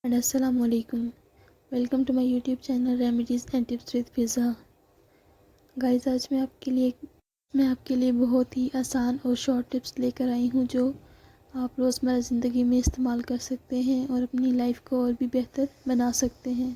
And अस्सलाम वालेकुम। Welcome to my YouTube channel remedies and tips with Fiza. Guys, आज मैं आपके लिए बहुत ही आसान और शॉर्ट टिप्स लेकर आई हूँ जो आप रोज़मर्रा ज़िंदगी में इस्तेमाल कर सकते हैं और अपनी लाइफ को और भी बेहतर बना सकते हैं।